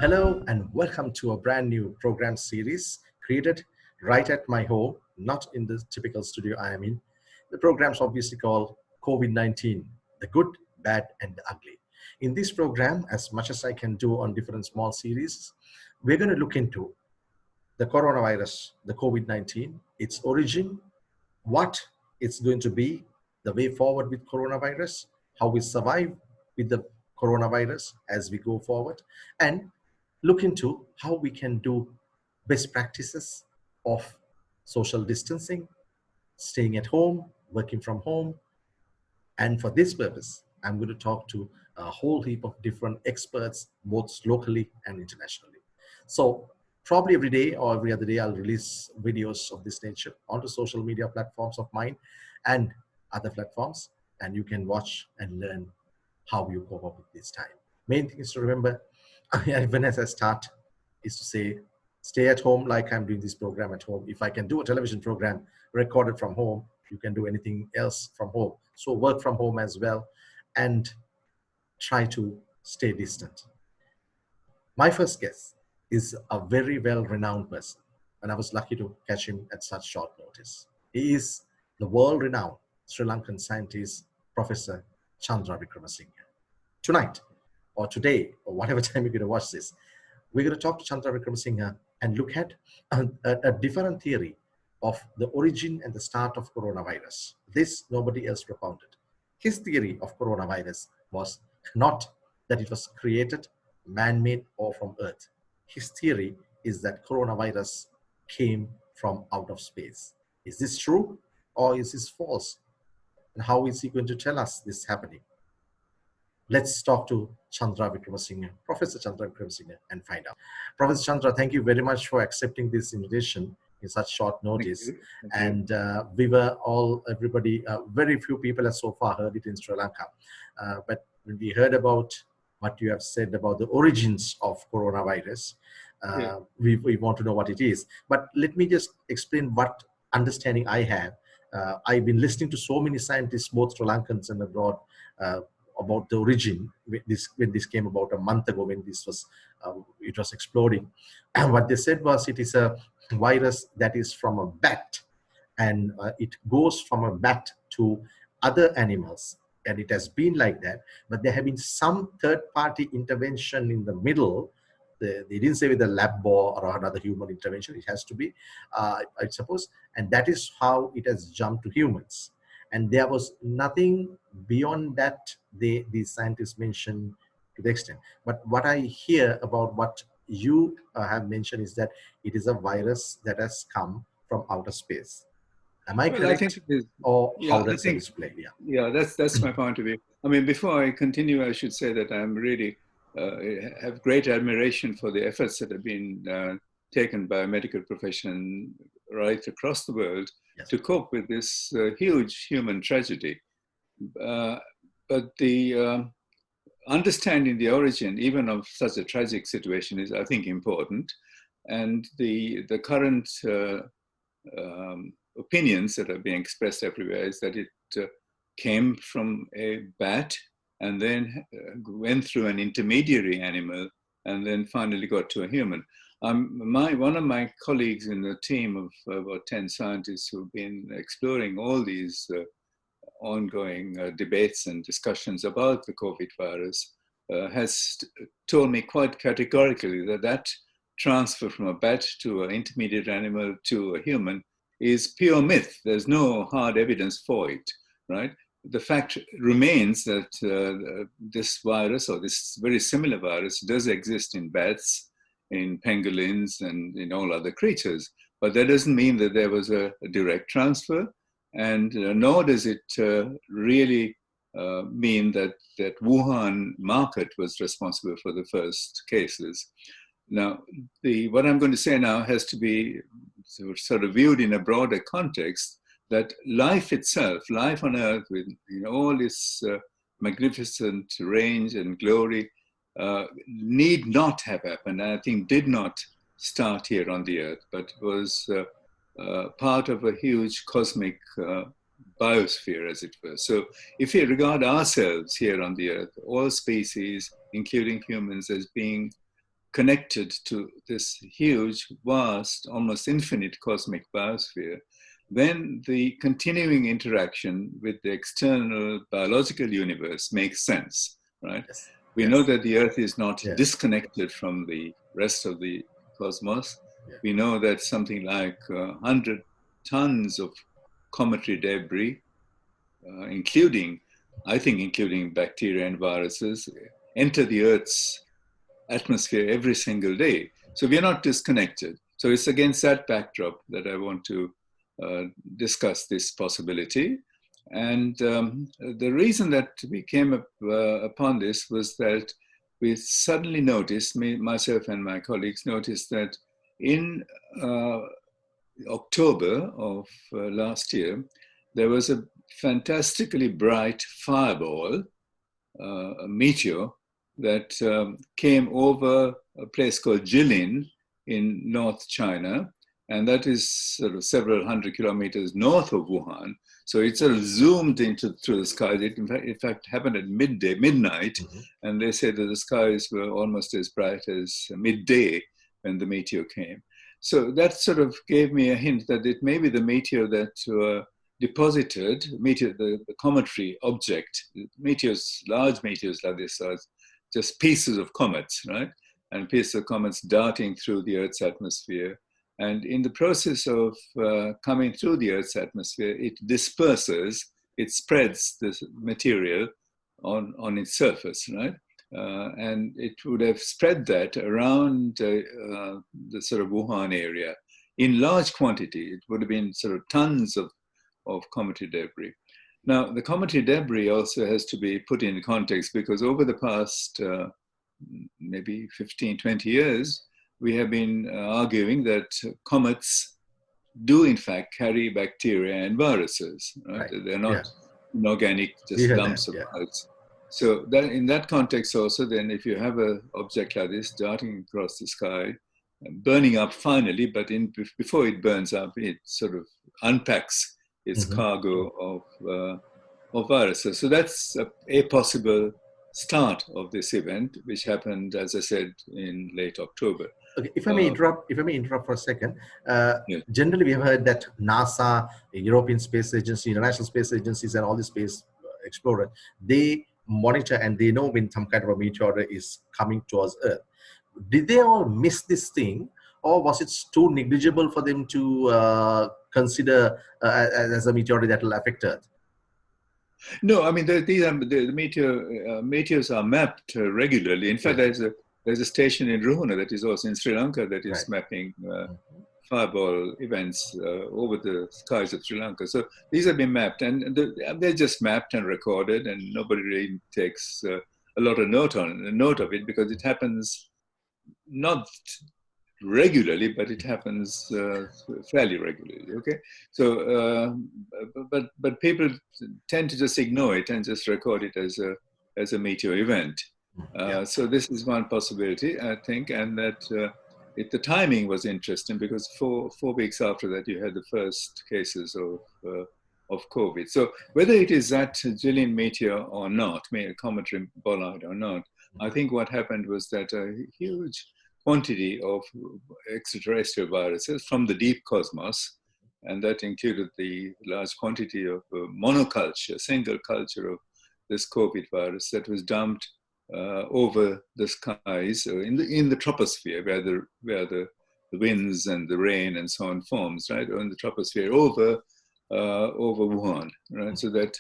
Hello and welcome to a brand new program series created right at my home, not in the typical studio I am in. The program's obviously called COVID-19, the good, bad, and the ugly. In this program, as much as I can do on different small series, we're going to look into the coronavirus, the COVID-19, its origin, what it's going to be, the way forward with coronavirus, how we survive with the coronavirus as we go forward, and look into how we can do best practices of social distancing, staying at home, working from home. And for this purpose, I'm going to talk to a whole heap of different experts, both locally and internationally. So probably every day or every other day, I'll release videos of this nature onto social media platforms of mine and other platforms. And you can watch and learn how you cope up with this time. Main thing is to remember, even as I start, is to say, stay at home like I'm doing this program at home. If I can do a television program recorded from home, you can do anything else from home. So work from home as well and try to stay distant. My first guest is a very well-renowned person, and I was lucky to catch him at such short notice. He is the world-renowned Sri Lankan scientist, Professor Chandra Wicremasinghe. Tonight, or today, or whatever time you're going to watch this, we're going to talk to Chandra Wicremasinghe and look at a different theory of the origin and the start of coronavirus. This nobody else propounded. His theory of coronavirus was not that it was created, man-made, or from Earth. His theory is that coronavirus came from out of space. Is this true or is this false? And how is he going to tell us this happening? Let's talk to Chandra Wicremasinghe, Professor Chandra Wicremasinghe, and find out. Professor Chandra, thank you very much for accepting this invitation in such short notice. Thank you. And we were everybody, very few people have so far heard it in Sri Lanka. But when we heard about what you have said about the origins of coronavirus, we want to know what it is. But let me just explain what understanding I have. I've been listening to so many scientists, both Sri Lankans and abroad, about the origin when this came about a month ago, when this was it was exploding. And what they said was it is a virus that is from a bat, and it goes from a bat to other animals, and it has been like that. But there have been some third-party intervention in the middle. They didn't say with a lab or another human intervention. It has to be, I suppose, and that is how it has jumped to humans. And there was nothing beyond that these scientists mentioned to the extent. But what I hear about what you have mentioned is that it is a virus that has come from outer space. Am I correct? I think it is. Or how does it explain? Yeah, that's my point of view. I mean, before I continue, I should say that I'm really have great admiration for the efforts that have been taken by medical profession right across the world to cope with this huge human tragedy. But the understanding the origin, even of such a tragic situation, is, I think, important. And the current opinions that are being expressed everywhere is that it came from a bat and then went through an intermediary animal and then finally got to a human. One of my colleagues in the team of about 10 scientists who've been exploring all these ongoing debates and discussions about the COVID virus has told me quite categorically that transfer from a bat to an intermediate animal to a human is pure myth. There's no hard evidence for it, right? The fact remains that this virus, or this very similar virus, does exist in bats, in pangolins, and in all other creatures. But that doesn't mean that there was a direct transfer, and nor does it really mean that Wuhan market was responsible for the first cases. Now, what I'm going to say now has to be sort of viewed in a broader context, that life itself, life on Earth with all its magnificent range and glory, need not have happened, and I think did not start here on the Earth, but was part of a huge cosmic biosphere, as it were. So if we regard ourselves here on the Earth, all species, including humans, as being connected to this huge, vast, almost infinite cosmic biosphere, then the continuing interaction with the external biological universe makes sense, right? Yes. We know Yes. that the Earth is not Yeah. disconnected from the rest of the cosmos. Yeah. We know that something like 100 tons of cometary debris, including, I think, including bacteria and viruses, enter the Earth's atmosphere every single day. So we're not disconnected. So it's against that backdrop that I want to discuss this possibility. And the reason that we came upon this was that we suddenly noticed, myself and my colleagues noticed that in October of last year, there was a fantastically bright fireball, a meteor, that came over a place called Jilin in North China, and that is sort of several hundred kilometers north of Wuhan. So it sort of zoomed through the skies. It in fact happened at midnight, and they said that the skies were almost as bright as midday when the meteor came. So that sort of gave me a hint that it may be the meteor that deposited, the cometary object. Meteors, large meteors like this are just pieces of comets, right? And pieces of comets darting through the Earth's atmosphere. And in the process of coming through the Earth's atmosphere, it disperses, it spreads this material on its surface, right? And it would have spread that around the sort of Wuhan area in large quantity. It would have been sort of tons of cometary debris. Now, the cometary debris also has to be put in context because over the past maybe 15, 20 years, we have been arguing that comets do in fact carry bacteria and viruses. Right? They're not inorganic, just lumps of bugs. So that, in that context also, then if you have an object like this darting across the sky, burning up finally, but before it burns up, it sort of unpacks its cargo of viruses. So that's a possible start of this event, which happened, as I said, in late October. Okay, if I may interrupt for a second. Generally, we have heard that NASA, European Space Agency, International Space Agencies, and all the space explorers, they monitor and they know when some kind of a meteor is coming towards Earth. Did they all miss this thing, or was it too negligible for them to consider as a meteor that will affect Earth? No, I mean the meteors are mapped regularly. In fact, there's a station in Ruhuna that is also in Sri Lanka that is mapping fireball events over the skies of Sri Lanka. So these have been mapped, and they're just mapped and recorded, and nobody really takes a lot of note of it because it happens not regularly, but it happens fairly regularly. Okay, so but people tend to just ignore it and just record it as a meteor event. So this is one possibility, I think, and that the timing was interesting because four weeks after that you had the first cases of COVID. So whether it is that Jilin meteor or not, a cometary bolide or not, I think what happened was that a huge quantity of extraterrestrial viruses from the deep cosmos, and that included the large quantity of monoculture, single culture of this COVID virus that was dumped over the skies in the troposphere, where the winds and the rain and so on forms, right, or in the troposphere over Wuhan, right, so that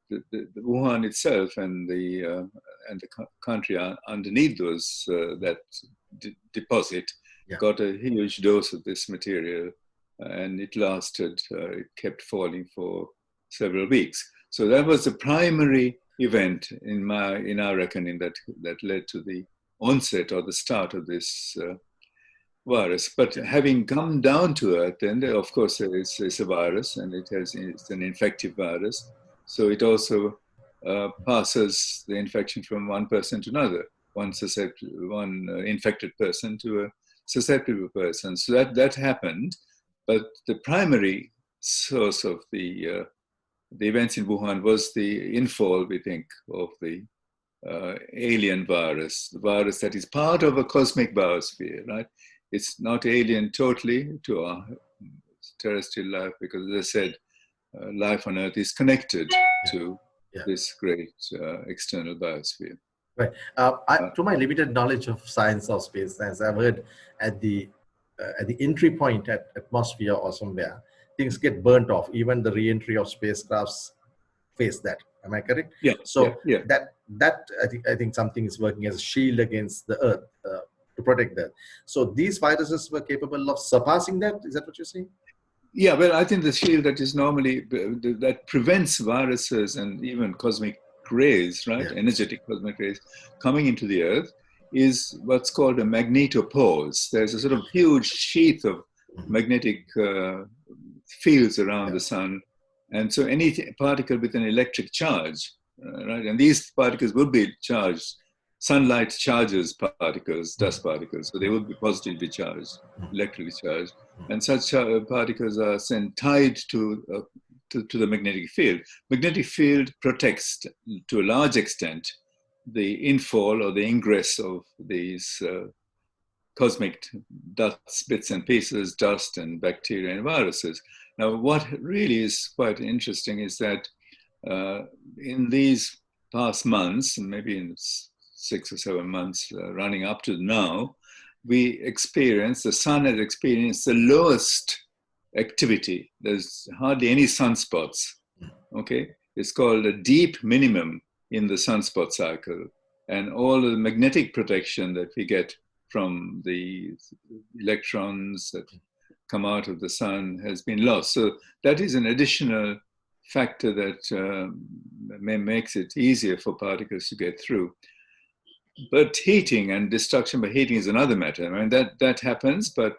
the Wuhan itself and the country underneath those that deposit got a huge dose of this material, and it lasted. It kept falling for several weeks. So that was the primary event in our reckoning that led to the onset or the start of this virus. But having come down to Earth, then of course it's a virus, and it's an infective virus. So it also passes the infection from one person to another, one infected person to a susceptible person. So that happened, but the primary source of the events in Wuhan was the infall, we think, of the alien virus, the virus that is part of a cosmic biosphere, right? It's not alien totally to our terrestrial life because, as I said, life on Earth is connected to Yeah. this great external biosphere. Right. To my limited knowledge of science or space science, I've heard at the entry point at atmosphere or somewhere, things get burnt off. Even the re-entry of spacecrafts face that. Am I correct? Yeah. So yeah. that I think something is working as a shield against the Earth to protect that. So these viruses were capable of surpassing that. Is that what you're saying? Yeah, well, I think the shield that is normally that prevents viruses and even cosmic rays, right, Yeah. energetic cosmic rays coming into the Earth is what's called a magnetopause. There's a sort of huge sheath of magnetic fields around the sun, and so any particle with an electric charge, right, and these particles would be charged. Sunlight charges particles, dust particles, so they will be positively charged, electrically charged. And such particles are then tied to the magnetic field. Magnetic field protects, to a large extent, the infall or the ingress of these cosmic dust, bits and pieces, dust and bacteria and viruses. Now, what really is quite interesting is that in these past months, and maybe in 6 or 7 months running up to now, the sun has experienced the lowest activity. There's hardly any sunspots, okay? It's called a deep minimum in the sunspot cycle. And all the magnetic protection that we get from the electrons that come out of the sun has been lost. So that is an additional factor that makes it easier for particles to get through. But heating and destruction by heating is another matter. I mean, that happens, but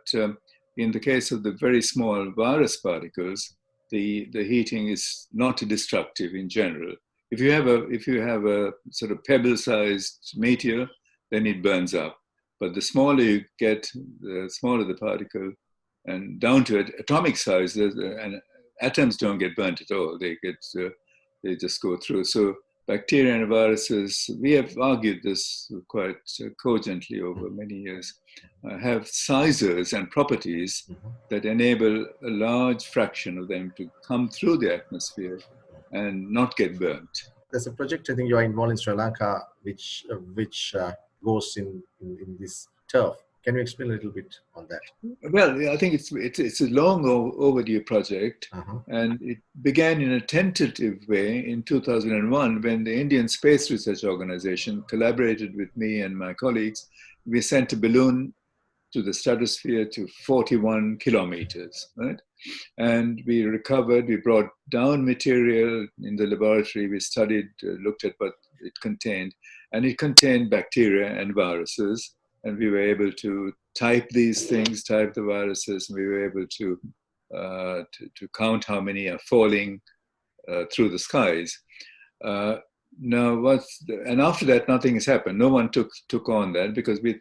in the case of the very small virus particles, the heating is not destructive in general. If you have a sort of pebble-sized meteor, then it burns up. But the smaller you get, the smaller the particle, and down to atomic size, and atoms don't get burnt at all. They just go through. So bacteria and viruses, we have argued this quite cogently over many years, have sizes and properties that enable a large fraction of them to come through the atmosphere and not get burnt. There's a project I think you are involved in Sri Lanka, which goes in this turf. Can you explain a little bit on that? Well, I think it's a long overdue project, and it began in a tentative way in 2001 when the Indian Space Research Organization collaborated with me and my colleagues. We sent a balloon to the stratosphere to 41 kilometers, right? And we brought down material in the laboratory. We studied, looked at what it contained, and it contained bacteria and viruses. And we were able to type these things, type the viruses, and we were able to count how many are falling through the skies. And after that, nothing has happened. No one took on that because we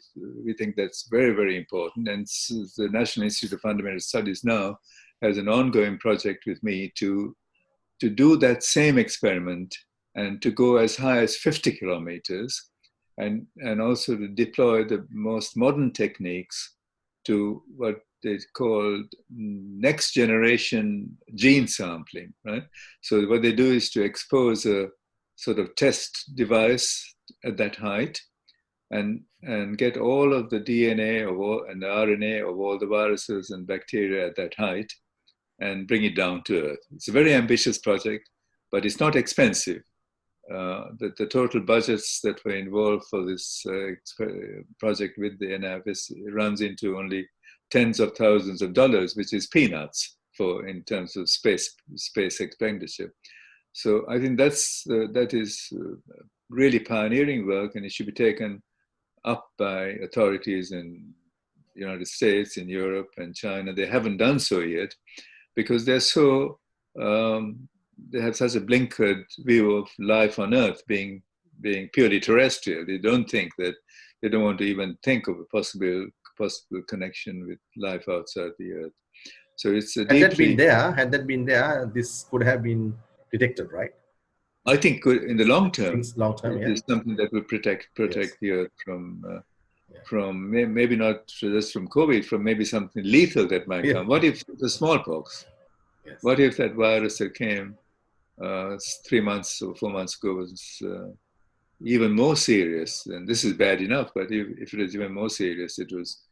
think that's very, very important. And the National Institute of Fundamental Studies now has an ongoing project with me to do that same experiment and to go as high as 50 kilometers and also to deploy the most modern techniques to what they called next generation gene sampling, right? So what they do is to expose a sort of test device at that height and get all of the DNA and the RNA of all the viruses and bacteria at that height and bring it down to Earth. It's a very ambitious project, but it's not expensive. The total budgets that were involved for this project with the NIFS runs into only tens of thousands of dollars, which is peanuts in terms of space expenditure. So I think that is really pioneering work, and it should be taken up by authorities in the United States, in Europe, and China. They haven't done so yet because they're so they have such a blinkered view of life on Earth being purely terrestrial. They don't want to even think of a possible connection with life outside the Earth. So it's a Had that been there, this could have been detected, right? I think in the long term, Things long term, it yeah. is something that will protect Yes. the earth from maybe not just from COVID, from maybe something lethal that might Yeah. come. What if the smallpox? Yes. What if that virus that came 3 months or 4 months ago was even more serious? And this is bad enough, but if it was even more serious, it was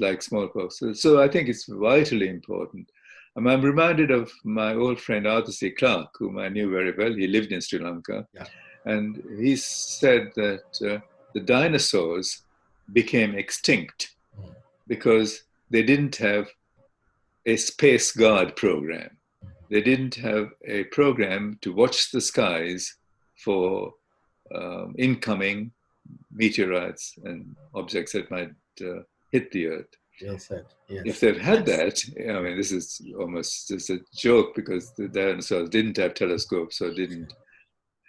like smallpox. So I think it's vitally important. I'm reminded of my old friend Arthur C. Clarke, whom I knew very well. He lived in Sri Lanka. Yeah. And he said that the dinosaurs became extinct Mm. because they didn't have a space guard program. They didn't have a program to watch the skies for incoming meteorites and objects that might hit the Earth. Well said. If Yes. they've had Yes. that, I mean, this is almost just a joke because the dinosaurs didn't have telescopes or didn't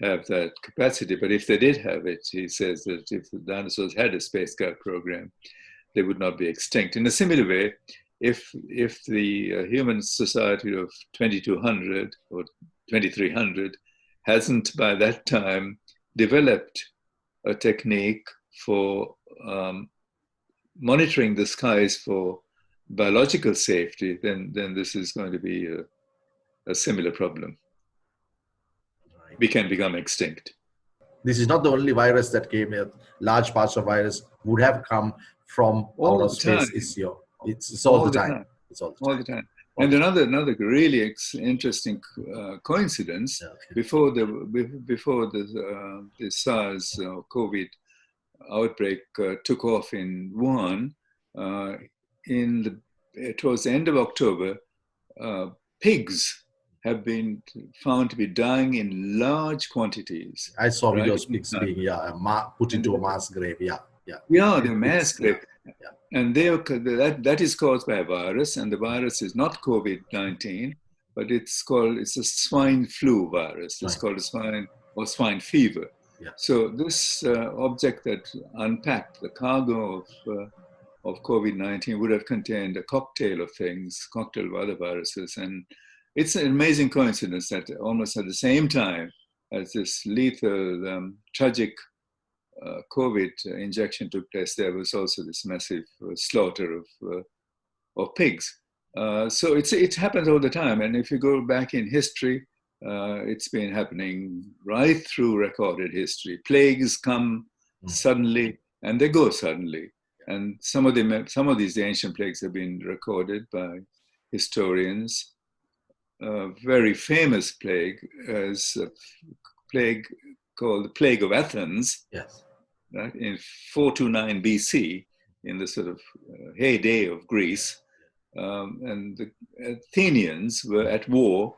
have that capacity. But if they did have it, he says that if the dinosaurs had a space guard program, they would not be extinct. In a similar way, if the human society of 2200 or 2300 hasn't by that time developed a technique for monitoring the skies for biological safety, then this is going to be a similar problem. Right. We can become extinct. This is not the only virus that came here. Large parts of virus would have come from outer All the space. time, It's all all the the time. time, It's all the all time. the time. All And the time. another really interesting coincidence, Yeah, okay. before the SARS COVID outbreak took off in Wuhan, uh, towards the end of October, pigs have been found to be dying in large quantities, I saw right? videos pigs In being put And into a mass grave. Yeah, yeah. yeah, These they're mass pigs. Yeah, grave. yeah. And that is caused by a virus, and the virus is not COVID-19, but it's a swine flu virus. It's Fine. called a swine fever. Yeah. So this object that unpacked the cargo of COVID-19 would have contained a cocktail of things, cocktail of other viruses. And it's an amazing coincidence that almost at the same time as this lethal, tragic COVID injection took place, there was also this massive slaughter of pigs. So it happens all the time. And if you go back in history, it's been happening right through recorded history. Plagues come suddenly and they go suddenly. And some of these ancient plagues have been recorded by historians. A very famous plague is a plague called the Plague of Athens, Yes. right, in 429 BC, in the sort of heyday of Greece. And the Athenians were at war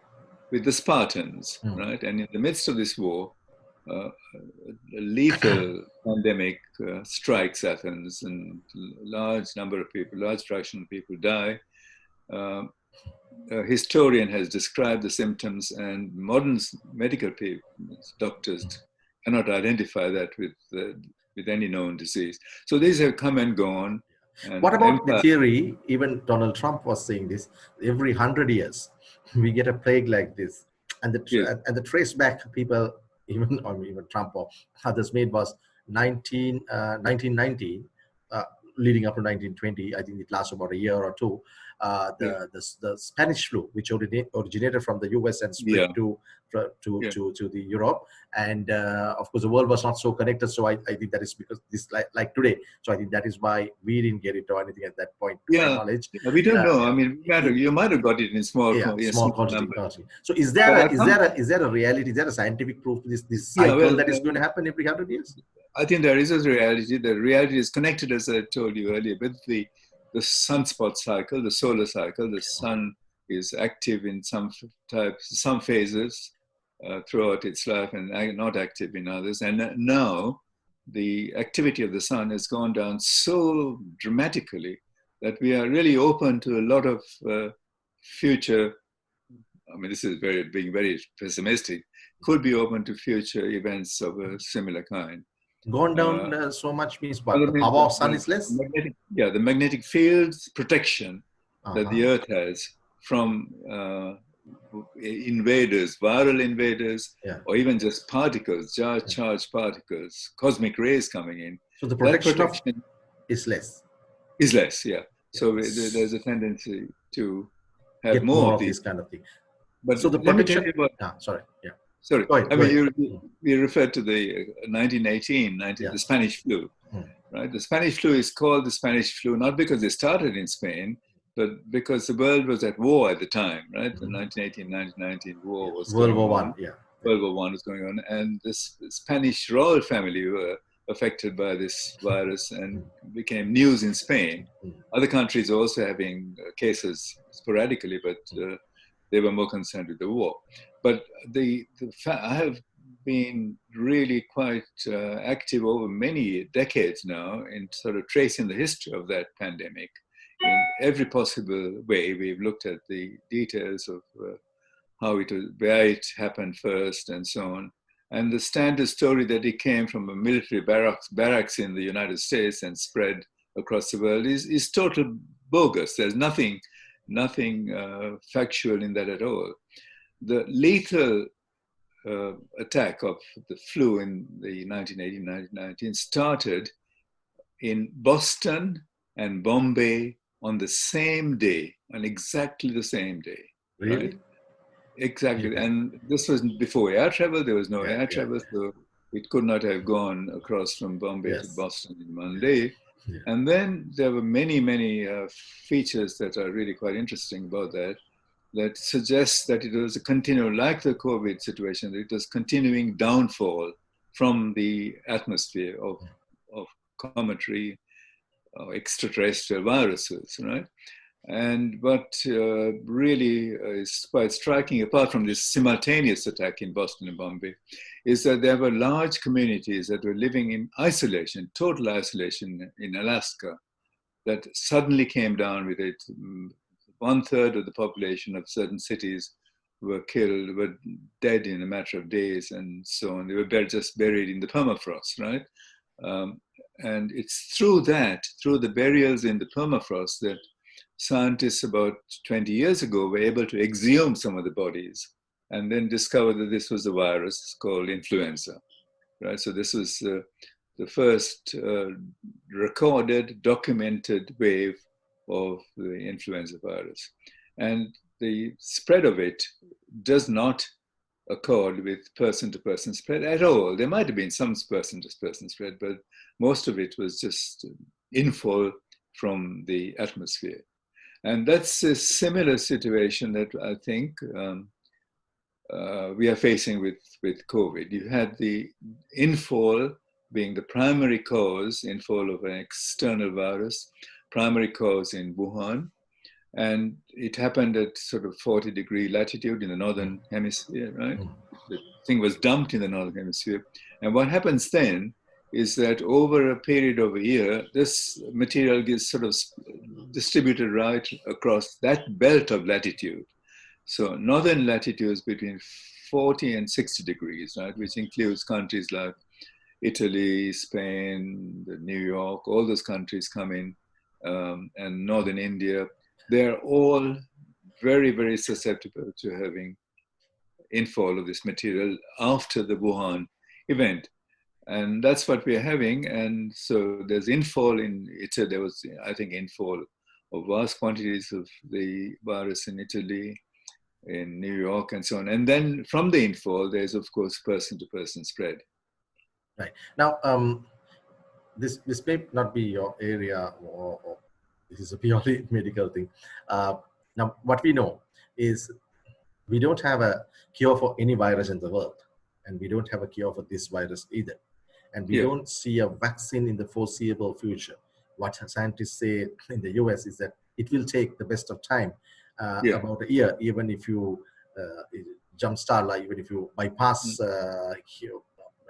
with the Spartans, right? And in the midst of this war, a lethal pandemic strikes Athens, and large fraction of people die. A historian has described the symptoms, and modern medical doctors cannot identify that with any known disease. So these have come and gone. And What about the theory? Even Donald Trump was saying this. Every 100 years, we get a plague like this, and the trace back people, even Trump or others made was 1919, leading up to 1920. I think it lasts about a year or two. The Spanish flu, which originated from the US and spread to the Europe, and of course the world was not so connected. So I think that is because this like today. So I think that is why we didn't get it or anything at that point. To my knowledge, we don't know. I mean, you might have got it in small quantity. So is there a reality? Is there a scientific proof to this cycle that is going to happen every 100 years? I think there is a reality. The reality is connected, as I told you earlier, with the sunspot cycle, the solar cycle. The sun is active in some phases throughout its life and not active in others. And now the activity of the sun has gone down so dramatically that we are really open to a lot of future. I mean, this is being very pessimistic. Could be open to future events of a similar kind. Gone down so much means what? The power of sun is less? The magnetic field protection that the Earth has from invaders, viral invaders, Yeah. or even just particles, charged particles, cosmic rays coming in. So the That protection of protection is less. is less, yeah. So Yes. there's a tendency to have Get more more of of these. this kind of thing. But So the let me tell protection. you about, Ah, sorry. Yeah. sorry, Go ahead. I Go mean, ahead. you referred to the 1918, Yeah. the Spanish flu, Mm. right? The Spanish flu is called the Spanish flu not because it started in Spain, but because the world was at war at the time, right? The 1918, 1919 Yeah. war was World going War on. One. Yeah. World War One was going on, and this Spanish royal family were affected by this virus and became news in Spain. Mm. Other countries also having cases sporadically, but they were more concerned with the war. But I have been really quite active over many decades now in sort of tracing the history of that pandemic in every possible way. We've looked at the details of how it was, where it happened first, and so on. And the standard story that it came from a military barracks in the United States and spread across the world is total bogus. There's nothing factual in that at all. The lethal attack of the flu in the 1918-1919 started in Boston and Bombay on the same day, on exactly the same day, right? Really? Exactly. Yeah. And this was before air travel. There was no Yeah. air Yeah. travel, so it could not have gone across from Bombay to Yes. Boston in one day. Yeah. And then there were many features that are really quite interesting about that suggests that it was a continual, like the COVID situation, that it was continuing downfall from the atmosphere of cometary or extraterrestrial viruses, right? And what really is quite striking, apart from this simultaneous attack in Boston and Bombay, is that there were large communities that were living in isolation, total isolation in Alaska, that suddenly came down with it. One third of the population of certain cities were killed, were dead in a matter of days, and so on. They were just buried in the permafrost, right? Um, and it's through the burials in the permafrost, that scientists about 20 years ago were able to exhume some of the bodies and then discover that this was a virus called influenza, right? So this was the first recorded, documented wave of the influenza virus. And the spread of it does not accord with person-to-person spread at all. There might have been some person-to-person spread, but most of it was just infall from the atmosphere. And that's a similar situation that I think we are facing with COVID. You had the infall being the primary cause, infall of an external virus, primary cause in Wuhan. And it happened at sort of 40-degree latitude in the northern hemisphere, right? The thing was dumped in the northern hemisphere. And what happens then is that over a period of a year, this material gets sort of distributed right across that belt of latitude. So northern latitudes between 40 and 60 degrees, right, which includes countries like Italy, Spain, New York, all those countries come in, and northern India. They're all very susceptible to having infall of this material after the Wuhan event. And that's what we're having. And so there's infall in Italy. There was, I think, infall of vast quantities of the virus in Italy, in New York, and so on. And then from the infall, there's, of course, person-to-person spread. Right. Now, this may not be your area, or this is a purely medical thing. Now, what we know is we don't have a cure for any virus in the world, and we don't have a cure for this virus either. And we Yeah. don't see a vaccine in the foreseeable future. What scientists say in the US is that it will take the best of time, Yeah. about a year, even if you jumpstart, like even if you bypass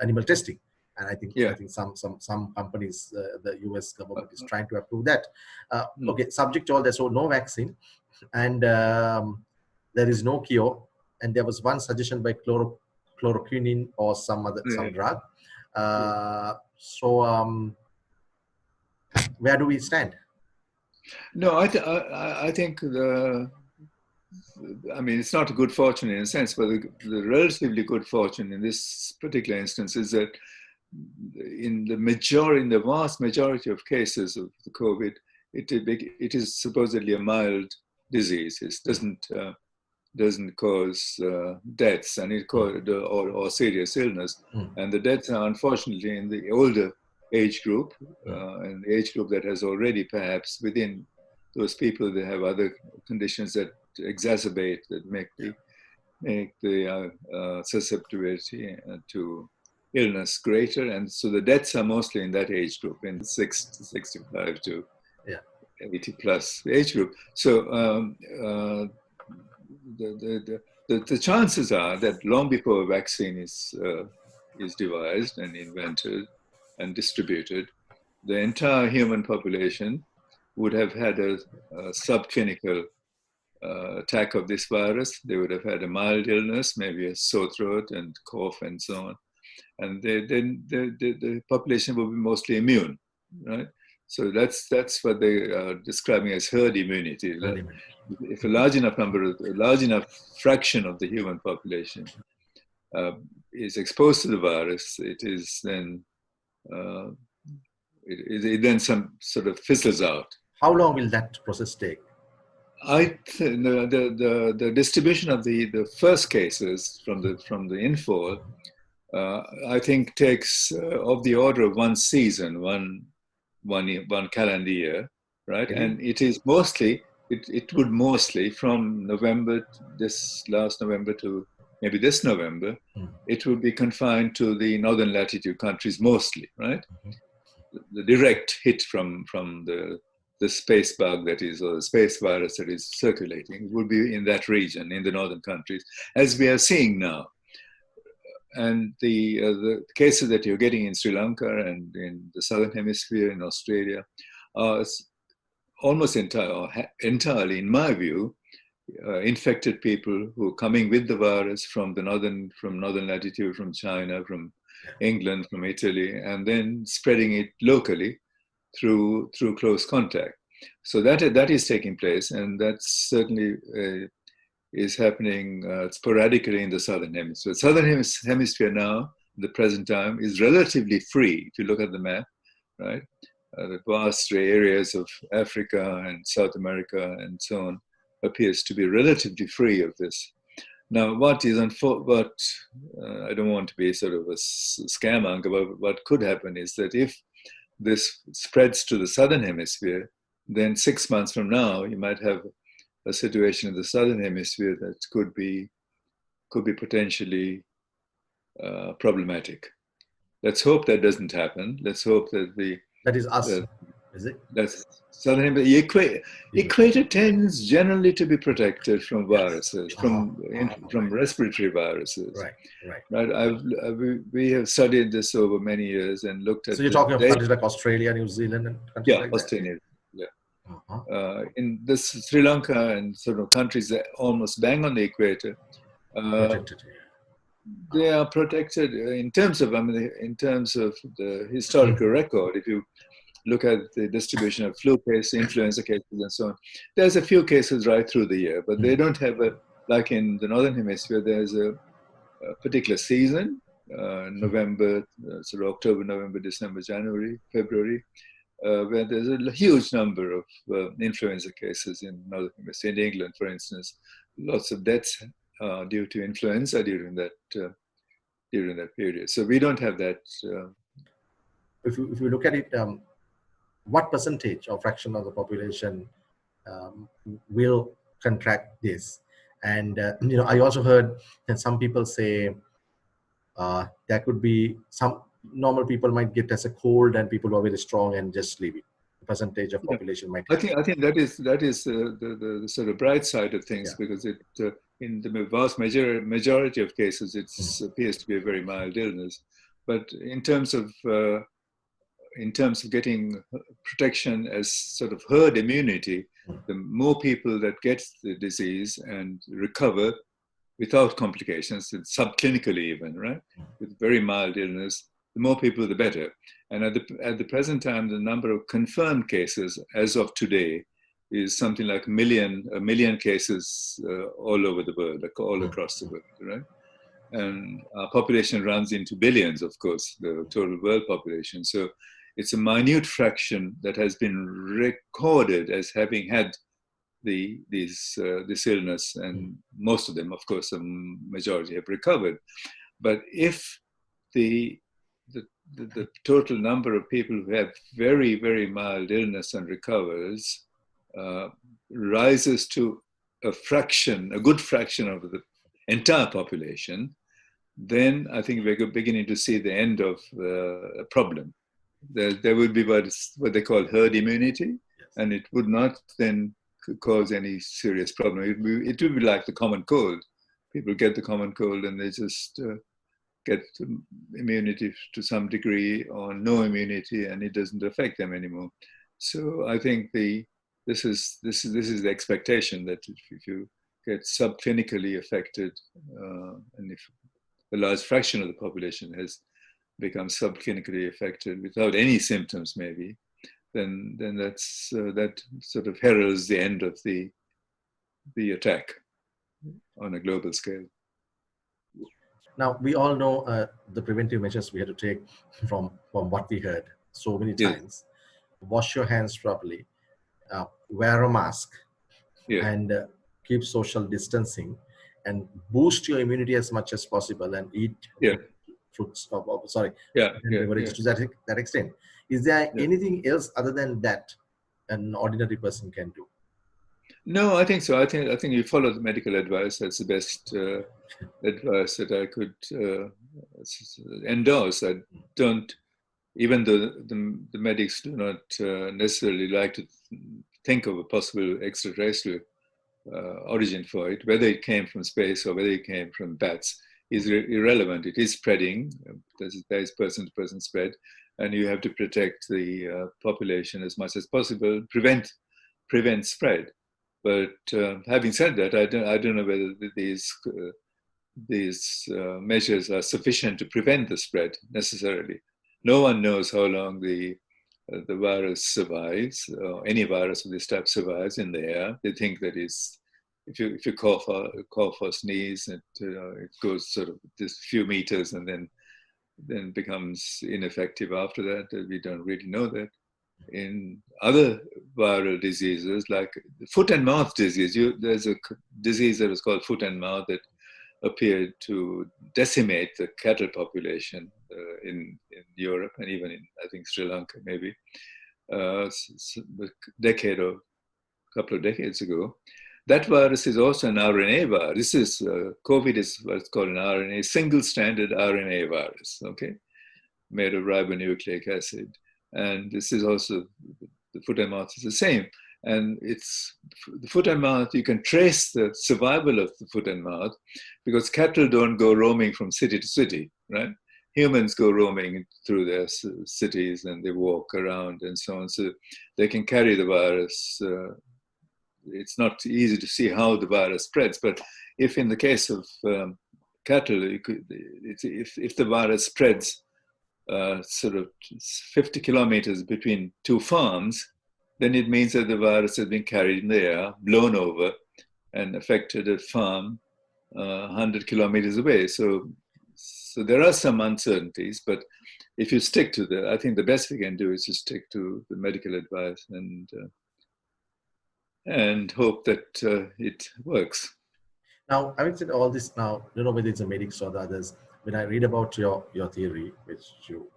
animal testing. And I think some companies, the US government is trying to approve that. Okay, subject to all that, so no vaccine, and there is no cure. And there was one suggestion by chloroquine or some drug. So where do we stand? No, I think I mean, it's not a good fortune in a sense, but the relatively good fortune in this particular instance is that in the vast majority of cases of the COVID, it is supposedly a mild disease. It doesn't cause deaths, and or serious illness. And the deaths are unfortunately in the older age group, and the age group that has already perhaps within those people that have other conditions that exacerbate, that make the susceptibility to illness greater. And so the deaths are mostly in that age group, in 65 to 80 plus age group. So the chances are that long before a vaccine is devised and invented and distributed, the entire human population would have had a subclinical attack of this virus. They would have had a mild illness, maybe a sore throat and cough and so on. And then the population will be mostly immune, right? So that's what they are describing as herd immunity. If a large enough fraction of the human population is exposed to the virus, it is then it then some sort of fizzles out. How long will that process take? The distribution of the first cases from the infall, I think takes of the order of one season, one calendar year, right? Mm-hmm. And it is mostly it would mostly from this last November to maybe this November, it would be confined to the northern latitude countries mostly, right? Mm-hmm. The direct hit from the space bug that is, or the space virus that is circulating, would be in that region, in the northern countries, as we are seeing now. And the cases that you're getting in Sri Lanka and in the southern hemisphere, in Australia, are almost entirely, in my view, infected people who are coming with the virus from northern latitude, from China, from England, from Italy, and then spreading it locally through close contact. So that is taking place, and that's certainly is happening sporadically in the southern hemisphere. The southern hemisphere now, the present time, is relatively free. If you look at the map, right, the vast areas of Africa and South America and so on appears to be relatively free of this. Now, what I don't want to be sort of a scaremonger, but what could happen is that if this spreads to the southern hemisphere, then 6 months from now, you might have a situation in the southern hemisphere that could be potentially problematic. Let's hope that doesn't happen. Let's hope that that is us. Is it? That's southern hemisphere. Equator tends generally to be protected from viruses, from respiratory viruses. Right. We have studied this over many years and looked at. So you're talking of countries like Australia, New Zealand, and countries like Australia. That? In this Sri Lanka and sort of countries that almost bang on the equator, they are protected in terms of the historical record. If you look at the distribution of flu cases, influenza cases, and so on, there's a few cases right through the year, but they don't have like in the northern hemisphere. There's a particular season, November, sort of October, November, December, January, February. Where there's a huge number of influenza cases in northern hemisphere. In England, for instance, lots of deaths due to influenza during that period. So we don't have that. If you look at it, what percentage or fraction of the population will contract this? And I also heard that some people say there could be some normal people might get as a cold, and people who are very strong and just leave it. The percentage of population might. I think that is the sort of bright side of things, because it in the vast majority of cases it appears to be a very mild illness. But in terms of getting protection as sort of herd immunity, the more people that get the disease and recover without complications, subclinically even, right, with very mild illness, the more people, the better. And at the present time, the number of confirmed cases as of today is something like a million cases all over the world, like all across the world, right? And our population runs into billions, of course, the total world population. So it's a minute fraction that has been recorded as having had this illness, and most of them, of course, the majority have recovered. But if the total number of people who have very, very mild illness and recovers rises to a good fraction of the entire population, then I think we're beginning to see the end of a problem. There would be what they call herd immunity, and it would not then cause any serious problem. It would be like the common cold. People get the common cold and they just get immunity to some degree or no immunity, and it doesn't affect them anymore. So I think this is the expectation, that if you get subclinically affected, and if a large fraction of the population has become subclinically affected without any symptoms, maybe, then that sort of heralds the end of the attack on a global scale. Now, we all know the preventive measures we had to take from what we heard so many times. Wash your hands properly, wear a mask, and keep social distancing, and boost your immunity as much as possible, and eat fruits, beverages to that extent. Is there anything else other than that an ordinary person can do? No, I think so. I think you follow the medical advice. That's the best advice that I could endorse. I don't, even though the medics do not necessarily like to think of a possible extraterrestrial origin for it, whether it came from space or whether it came from bats is irrelevant. It is spreading. There is person-to-person spread, and you have to protect the population as much as possible, prevent spread. But having said that, I don't know whether these measures are sufficient to prevent the spread necessarily. No one knows how long the virus survives, or any virus of this type survives in the air. They think that if you cough or sneeze, it goes sort of this few meters and then becomes ineffective after that. We don't really know that. In other viral diseases, like foot and mouth disease, there's a disease that was called foot and mouth that appeared to decimate the cattle population in Europe, and even in, I think, Sri Lanka, maybe a decade or a couple of decades ago. That virus is also an RNA virus. This is COVID is what's called an RNA, single-stranded RNA virus, okay, made of ribonucleic acid. And this is also, the foot and mouth is the same. And it's the foot and mouth, you can trace the survival of the foot and mouth because cattle don't go roaming from city to city, right? Humans go roaming through their cities and they walk around and so on. So they can carry the virus. It's not easy to see how the virus spreads, but if in the case of cattle, if the virus spreads sort of 50 kilometers between two farms, then it means that the virus has been carried in the air, blown over, and affected a farm 100 kilometers away. So there are some uncertainties, but if you stick to I think the best we can do is to stick to the medical advice and hope that it works. Now, having said all this, now, I don't know whether it's the medics or the others, when I read about your theory, which you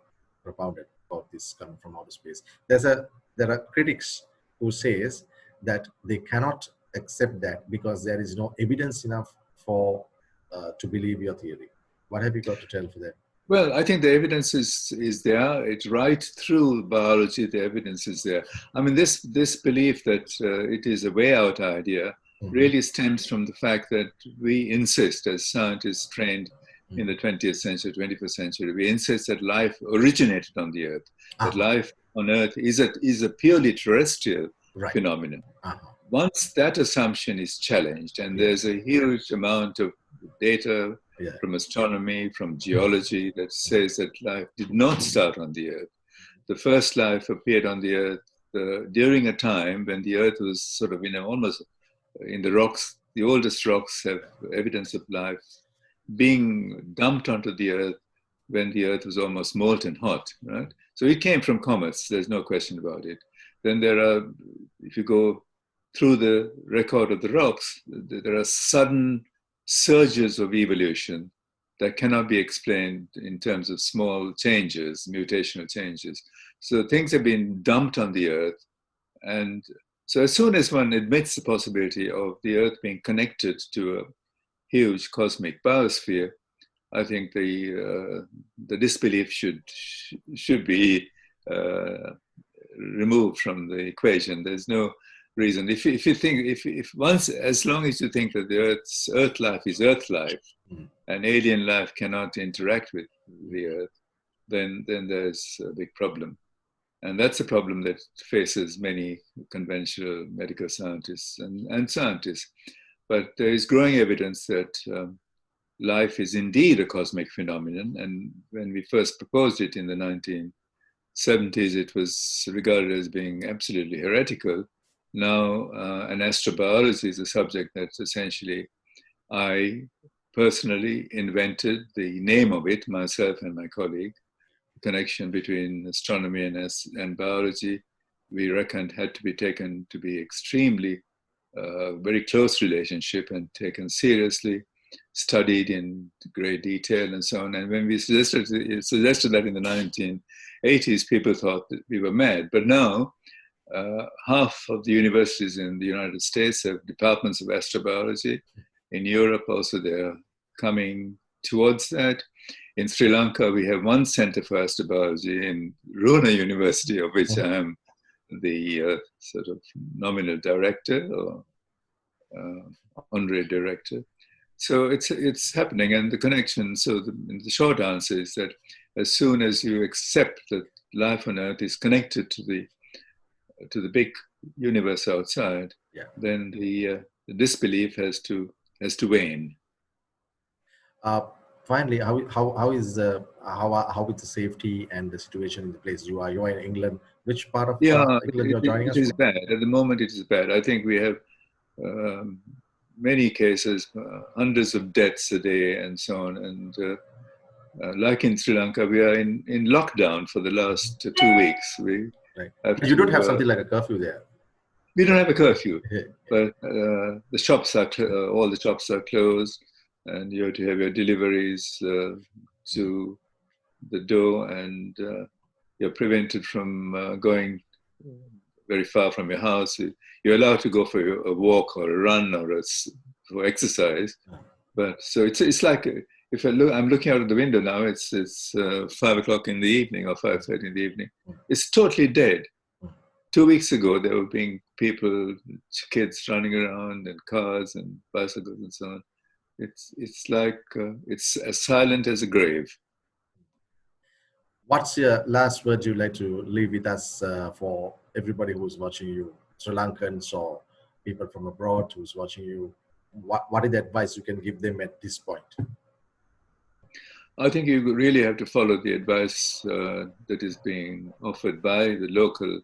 propounded about this coming from outer space, there are critics who says that they cannot accept that because there is no evidence enough for to believe your theory. What have you got to tell for that? Well, I think the evidence is there. It's right through biology. The evidence is there. I mean, this belief that it is a way out idea really stems from the fact that we insist, as scientists trained in the 20th century, 21st century, we insist that life originated on the Earth, that life on Earth is a purely terrestrial phenomenon. Once that assumption is challenged, and there's a huge amount of data from astronomy, from geology, that says that life did not start on the Earth. The first life appeared on the Earth during a time when the Earth was sort of, almost in the rocks, the oldest rocks have evidence of life being dumped onto the Earth when the Earth was almost molten hot, right? So it came from comets, there's no question about it. Then there are, if you go through the record of the rocks, there are sudden surges of evolution that cannot be explained in terms of small changes, mutational changes. So things have been dumped on the Earth. And so as soon as one admits the possibility of the Earth being connected to a huge cosmic biosphere, I think the disbelief should be removed from the equation. There's no reason. If you think, if once, as long as you think that the Earth life is Earth life, and alien life cannot interact with the Earth, then there's a big problem. And that's a problem that faces many conventional medical scientists and scientists. But there is growing evidence that life is indeed a cosmic phenomenon. And when we first proposed it in the 1970s, it was regarded as being absolutely heretical. Now, and astrobiology is a subject that essentially I personally invented the name of it, myself and my colleague. The connection between astronomy and biology, we reckoned, had to be taken to be extremely very close relationship and taken seriously, studied in great detail and so on. And when we suggested that in the 1980s, people thought that we were mad. But now, half of the universities in the United States have departments of astrobiology. In Europe also, they're coming towards that. In Sri Lanka, we have one center for astrobiology in Runa University, of which I am the sort of nominal director or honorary director. So it's happening, and the connection. So the short answer is that as soon as you accept that life on Earth is connected to the big universe outside, then the disbelief has to wane. Finally, how is the safety and the situation in the place you are? You are in England. Which part of England you are joining us from? It is from? bad. At the moment, it is bad. I think we have many cases, hundreds of deaths a day, and so on. And like in Sri Lanka, we are in lockdown for the last 2 weeks. You don't have something like a curfew there. We don't have a curfew, but the shops are all the shops are closed, and you have to have your deliveries to the door, and you're prevented from going very far from your house. You're allowed to go for a walk or a run or for exercise, but so it's like if I'm looking out of the window now. It's 5 o'clock in the evening or 5:30 in the evening. It's totally dead. 2 weeks ago, there were being people, kids running around, and cars and bicycles and so on. It's like it's as silent as a grave. What's your last word you'd like to leave with us for everybody who's watching you, Sri Lankans or people from abroad who's watching you? What is the advice you can give them at this point? I think you really have to follow the advice that is being offered by the local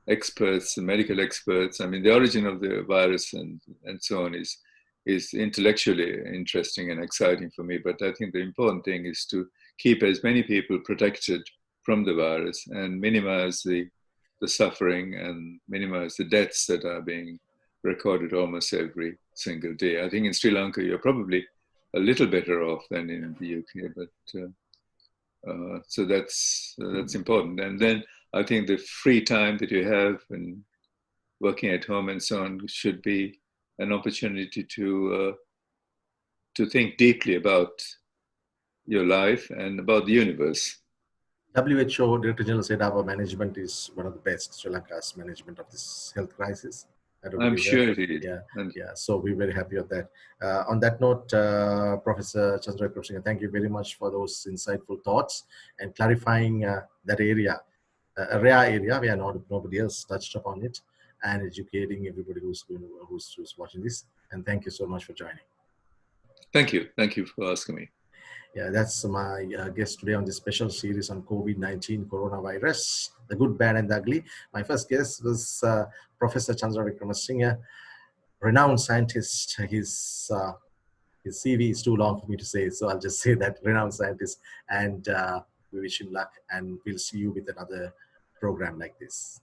experts, the medical experts. I mean, the origin of the virus and so on is intellectually interesting and exciting for me. But I think the important thing is to keep as many people protected from the virus and minimize the suffering and minimize the deaths that are being recorded almost every single day. I think in Sri Lanka, you're probably a little better off than in the UK, but so that's important. And then I think the free time that you have and working at home and so on should be an opportunity to think deeply about your life and about the universe. WHO Director General said our management is one of the best, Sri Lanka's management of this health crisis. I'm sure it is. Yeah. So we're very happy with that. On that note, Professor Chandra Wicremasinghe, thank you very much for those insightful thoughts and clarifying that area, a rare area where nobody else touched upon it, and educating everybody who's watching this. And thank you so much for joining. Thank you for asking me. Yeah, that's my guest today on this special series on COVID-19 coronavirus, the good, bad, and the ugly. My first guest was Professor Chandra Wicremasinghe, renowned scientist. His CV is too long for me to say, so I'll just say that renowned scientist. And we wish him luck, and we'll see you with another program like this.